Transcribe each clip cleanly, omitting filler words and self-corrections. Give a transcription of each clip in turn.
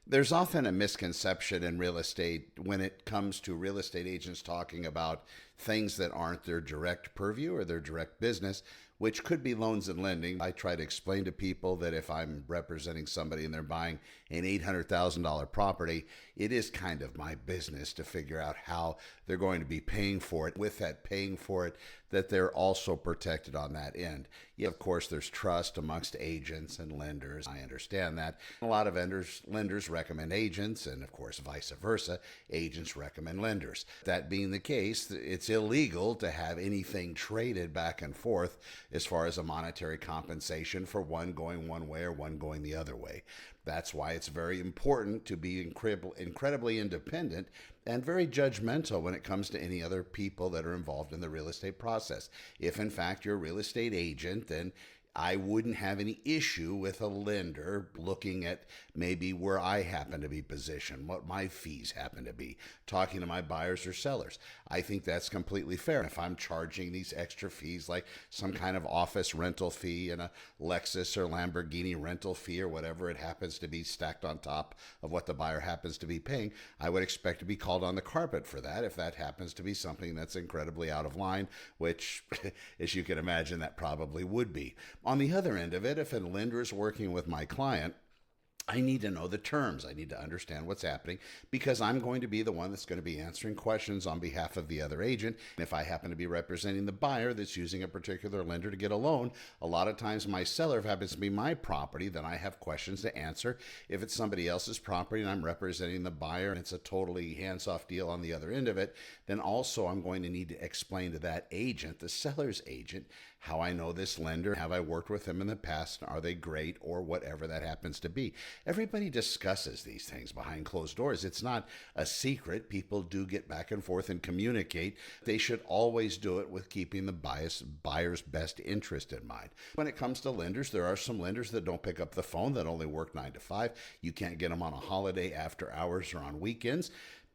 There's often a misconception in real estate when it comes to real estate agents talking about things that aren't their direct purview or their direct business, which could be loans and lending. I try to explain to people that if I'm representing somebody and they're buying an $800,000 property, it is kind of my business to figure out how they're going to be paying for it. With that paying for it, that they're also protected on that end. Yeah, of course, there's trust amongst agents and lenders. I understand that. A lot of lenders recommend agents, and of course, vice versa. Agents recommend lenders. That being the case, it's illegal to have anything traded back and forth as far as a monetary compensation for one going one way or one going the other way. That's why it's very important to be incredibly independent and very judgmental when it comes to any other people that are involved in the real estate process. If in fact you're a real estate agent, then I wouldn't have any issue with a lender looking at maybe where I happen to be positioned, what my fees happen to be, talking to my buyers or sellers. I think that's completely fair. If I'm charging these extra fees, like some kind of office rental fee and a Lexus or Lamborghini rental fee or whatever it happens to be stacked on top of what the buyer happens to be paying, I would expect to be called on the carpet for that if that happens to be something that's incredibly out of line, which, as you can imagine, that probably would be. On the other end of it, if a lender is working with my client, I need to know the terms. I need to understand what's happening because I'm going to be the one that's going to be answering questions on behalf of the other agent. And if I happen to be representing the buyer that's using a particular lender to get a loan, a lot of times my seller, if it happens to be my property, then I have questions to answer. If it's somebody else's property and I'm representing the buyer and it's a totally hands-off deal on the other end of it, then also I'm going to need to explain to that agent, the seller's agent, how I know this lender, have I worked with them in the past, are they great, or whatever that happens to be. Everybody discusses these things behind closed doors. It's not a secret. People do get back and forth and communicate. They should always do it with keeping the buyer's best interest in mind. When it comes to lenders, there are some lenders that don't pick up the phone, that only work 9 to 5. You can't get them on a holiday after hours or on weekends.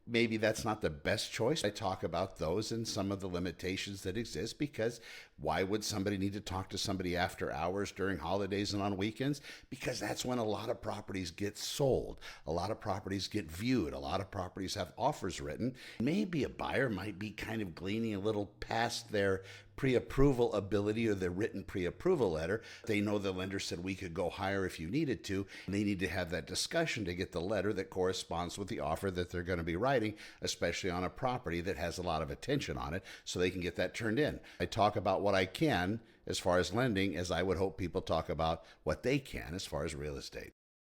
Maybe that's not the best choice. I talk about those and some of the limitations that exist because why would somebody need to talk to somebody after hours during holidays and on weekends? Because that's when a lot of properties get sold. A lot of properties get viewed. A lot of properties have offers written. Maybe a buyer might be kind of gleaning a little past their pre-approval ability or the written pre-approval letter. They know the lender said we could go higher if you needed to. And they need to have that discussion to get the letter that corresponds with the offer that they're going to be writing, especially on a property that has a lot of attention on it, so they can get that turned in. I talk about what I can as far as lending as I would hope people talk about what they can as far as real estate.